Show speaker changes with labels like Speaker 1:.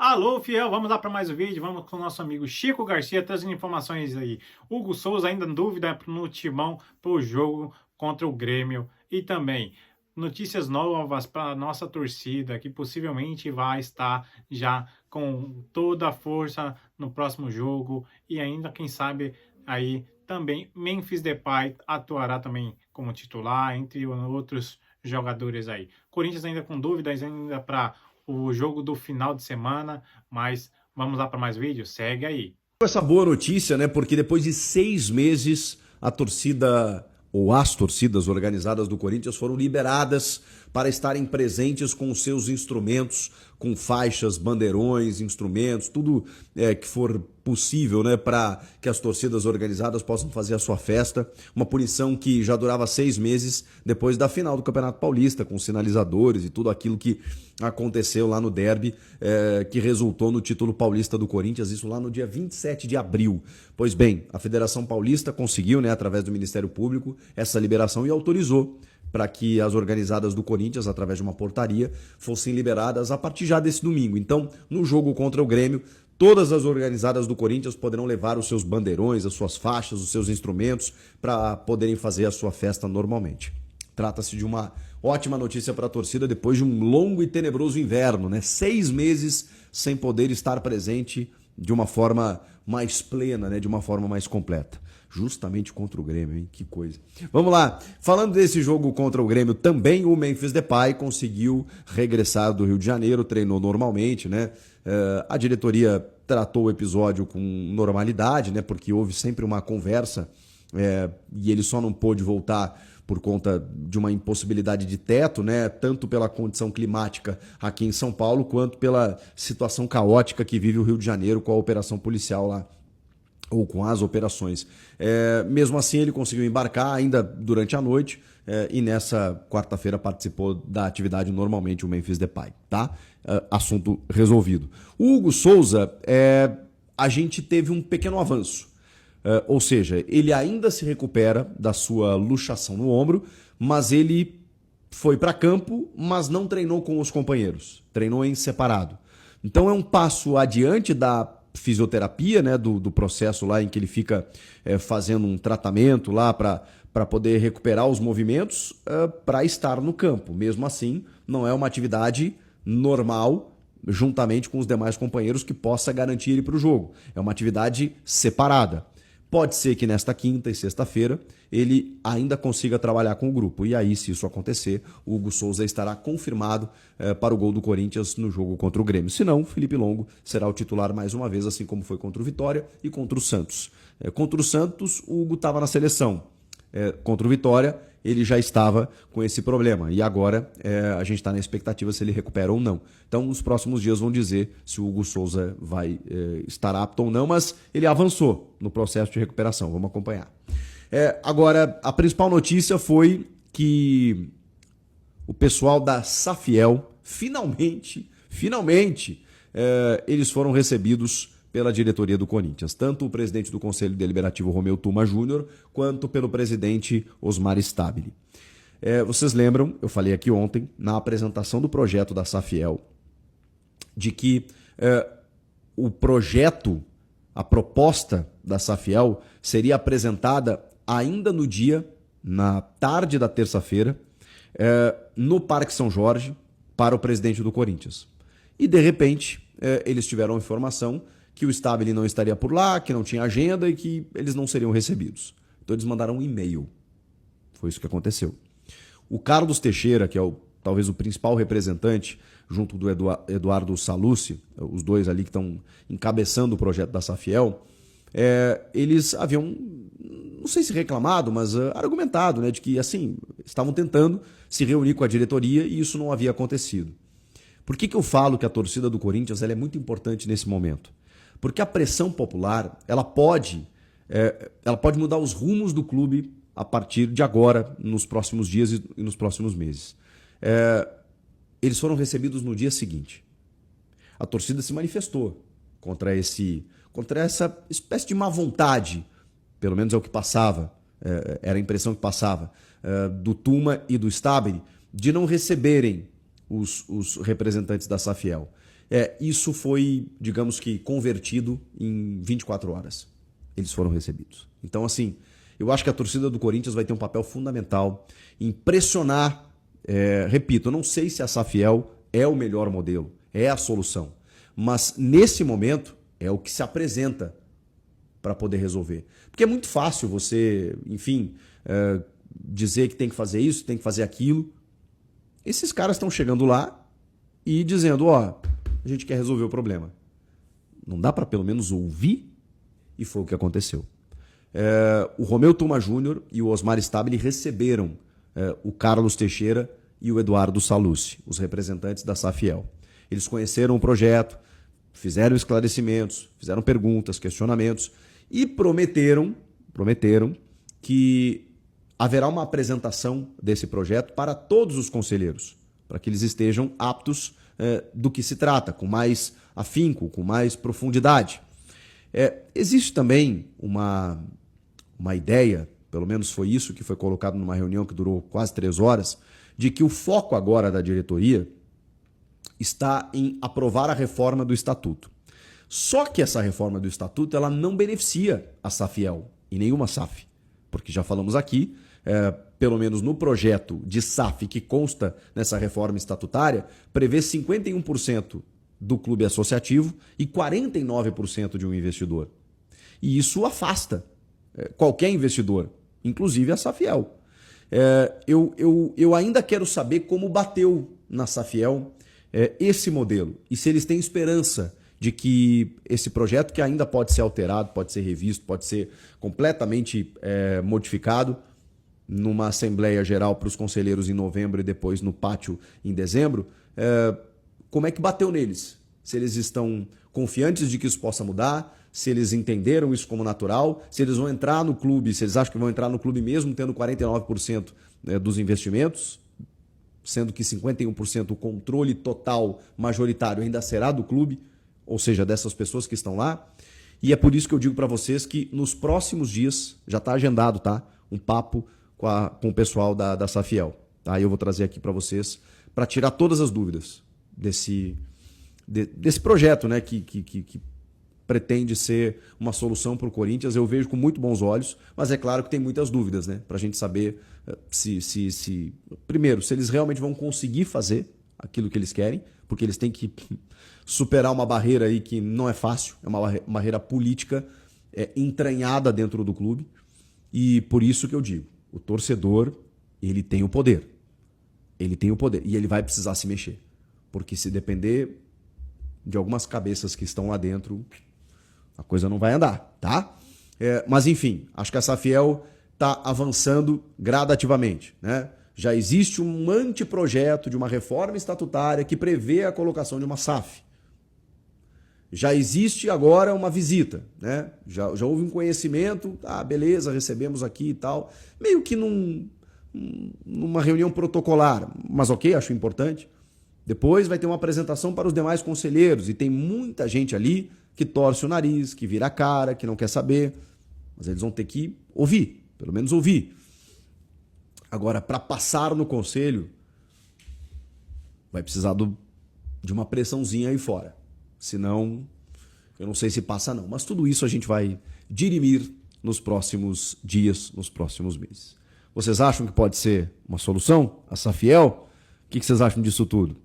Speaker 1: Alô, fiel, vamos lá para mais um vídeo. Vamos com o nosso amigo Chico Garcia trazendo informações aí. Hugo Souza ainda em dúvida no timão para o jogo contra o Grêmio. E também notícias novas para a nossa torcida, que possivelmente vai estar já com toda a força no próximo jogo. E ainda, quem sabe, aí também Memphis Depay atuará também como titular, entre outros jogadores aí. Corinthians ainda com dúvidas ainda para o jogo do final de semana, mas vamos lá para mais vídeos? Segue aí.
Speaker 2: Essa boa notícia, né? Porque depois de 6 meses, a torcida ou as torcidas organizadas do Corinthians foram liberadas para estarem presentes com os seus instrumentos, com faixas, bandeirões, instrumentos, tudo que for possível, né, para que as torcidas organizadas possam fazer a sua festa. Uma punição que já durava 6 meses depois da final do Campeonato Paulista, com sinalizadores e tudo aquilo que aconteceu lá no derby, que resultou no título paulista do Corinthians, isso lá no dia 27 de abril. Pois bem, a Federação Paulista conseguiu, né, através do Ministério Público, essa liberação e autorizou para que as organizadas do Corinthians, através de uma portaria, fossem liberadas a partir já desse domingo. Então, no jogo contra o Grêmio, todas as organizadas do Corinthians poderão levar os seus bandeirões, as suas faixas, os seus instrumentos para poderem fazer a sua festa normalmente. Trata-se de uma ótima notícia para a torcida depois de um longo e tenebroso inverno, né? 6 meses sem poder estar presente de uma forma mais plena, né? De uma forma mais completa. Justamente contra o Grêmio, hein? Que coisa. Vamos lá. Falando desse jogo contra o Grêmio, também o Memphis Depay conseguiu regressar do Rio de Janeiro, treinou normalmente, né? A diretoria tratou o episódio com normalidade, né? Porque houve sempre uma conversa e ele só não pôde voltar por conta de uma impossibilidade de teto, né? Tanto pela condição climática aqui em São Paulo, quanto pela situação caótica que vive o Rio de Janeiro com a operação policial lá, ou com as operações. Mesmo assim, ele conseguiu embarcar ainda durante a noite e nessa quarta-feira participou da atividade normalmente, o Memphis Depay, tá? Assunto resolvido. O Hugo Souza, a gente teve um pequeno avanço. Ou seja, ele ainda se recupera da sua luxação no ombro, mas ele foi para campo, mas não treinou com os companheiros, treinou em separado. Então é um passo adiante da fisioterapia, né, do processo lá em que ele fica fazendo um tratamento lá para poder recuperar os movimentos para estar no campo. Mesmo assim, não é uma atividade normal juntamente com os demais companheiros que possa garantir ele para o jogo. É uma atividade separada. Pode ser que nesta quinta e sexta-feira ele ainda consiga trabalhar com o grupo. E aí, se isso acontecer, o Hugo Souza estará confirmado para o gol do Corinthians no jogo contra o Grêmio. Se não, Felipe Longo será o titular mais uma vez, assim como foi contra o Vitória e contra o Santos. Contra o Santos, o Hugo estava na seleção. Contra o Vitória, ele já estava com esse problema. E agora a gente está na expectativa se ele recupera ou não. Então, os próximos dias vão dizer se o Hugo Souza vai estar apto ou não, mas ele avançou no processo de recuperação. Vamos acompanhar. Agora, a principal notícia foi que o pessoal da Safiel, finalmente, eles foram recebidos pela diretoria do Corinthians, tanto o presidente do Conselho Deliberativo, Romeu Tuma Júnior, quanto pelo presidente Osmar Stabile. Vocês lembram, eu falei aqui ontem, na apresentação do projeto da Safiel, de que o projeto, a proposta da Safiel seria apresentada ainda na tarde da terça-feira, no Parque São Jorge, para o presidente do Corinthians. E, de repente, eles tiveram a informação que o Stabile não estaria por lá, que não tinha agenda e que eles não seriam recebidos. Então eles mandaram um e-mail. Foi isso que aconteceu. O Carlos Teixeira, que é talvez o principal representante, junto do Eduardo Sallucci, os dois ali que estão encabeçando o projeto da Safiel, eles haviam, não sei se reclamado, mas argumentado, né, de que assim, estavam tentando se reunir com a diretoria e isso não havia acontecido. Por que eu falo que a torcida do Corinthians ela é muito importante nesse momento? Porque a pressão popular ela pode mudar os rumos do clube a partir de agora, nos próximos dias e nos próximos meses. Eles foram recebidos no dia seguinte. A torcida se manifestou contra essa espécie de má vontade, pelo menos é o que passava, era a impressão que passava, do Tuma e do Stabile, de não receberem os representantes da Safiel. Isso foi, digamos que, convertido em 24 horas. Eles foram recebidos. Então, assim, eu acho que a torcida do Corinthians vai ter um papel fundamental em pressionar. Repito, eu não sei se a Safiel é o melhor modelo, é a solução. Mas, nesse momento, é o que se apresenta para poder resolver. Porque é muito fácil você, enfim, dizer que tem que fazer isso, tem que fazer aquilo. Esses caras estão chegando lá e dizendo, a gente quer resolver o problema. Não dá para pelo menos ouvir? E foi o que aconteceu. O Romeu Tuma Júnior e o Osmar Stabile receberam o Carlos Teixeira e o Eduardo Sallucci, os representantes da Safiel. Eles conheceram o projeto, fizeram esclarecimentos, fizeram perguntas, questionamentos e prometeram que haverá uma apresentação desse projeto para todos os conselheiros, para que eles estejam aptos do que se trata, com mais afinco, com mais profundidade. Existe também uma ideia, pelo menos foi isso que foi colocado numa reunião que durou quase 3 horas, de que o foco agora da diretoria está em aprovar a reforma do Estatuto. Só que essa reforma do Estatuto ela não beneficia a Safiel e nenhuma SAF, porque já falamos aqui, pelo menos no projeto de SAF que consta nessa reforma estatutária, prevê 51% do clube associativo e 49% de um investidor. E isso afasta qualquer investidor, inclusive a Safiel. Eu ainda quero saber como bateu na Safiel esse modelo e se eles têm esperança de que esse projeto, que ainda pode ser alterado, pode ser revisto, pode ser completamente modificado numa Assembleia Geral para os conselheiros em novembro e depois no pátio em dezembro, como é que bateu neles? Se eles estão confiantes de que isso possa mudar, se eles entenderam isso como natural, se eles vão entrar no clube, se eles acham que vão entrar no clube mesmo tendo 49% dos investimentos, sendo que 51% o controle total majoritário ainda será do clube, ou seja, dessas pessoas que estão lá. E é por isso que eu digo para vocês que nos próximos dias, já está agendado, tá? Um papo com o pessoal da Safiel. Tá? Eu vou trazer aqui para vocês para tirar todas as dúvidas desse projeto, né? Que pretende ser uma solução para o Corinthians. Eu vejo com muito bons olhos, mas é claro que tem muitas dúvidas, né? Para a gente saber primeiro, se eles realmente vão conseguir fazer aquilo que eles querem, porque eles têm que superar uma barreira aí que não é fácil, é uma barreira política entranhada dentro do clube. E por isso que eu digo, o torcedor, ele tem o poder. Ele tem o poder e ele vai precisar se mexer. Porque se depender de algumas cabeças que estão lá dentro, a coisa não vai andar, tá? Mas enfim, acho que a Safiel está avançando gradativamente, né? Já existe um anteprojeto de uma reforma estatutária que prevê a colocação de uma SAF. Já existe agora uma visita, né? Já houve um conhecimento, beleza, recebemos aqui e tal, meio que numa reunião protocolar, mas ok, acho importante. Depois vai ter uma apresentação para os demais conselheiros e tem muita gente ali que torce o nariz, que vira a cara, que não quer saber, mas eles vão ter que ouvir, pelo menos ouvir. Agora, para passar no conselho, vai precisar de uma pressãozinha aí fora. Senão, eu não sei se passa não. Mas tudo isso a gente vai dirimir nos próximos dias, nos próximos meses. Vocês acham que pode ser uma solução? A Safiel? O que vocês acham disso tudo?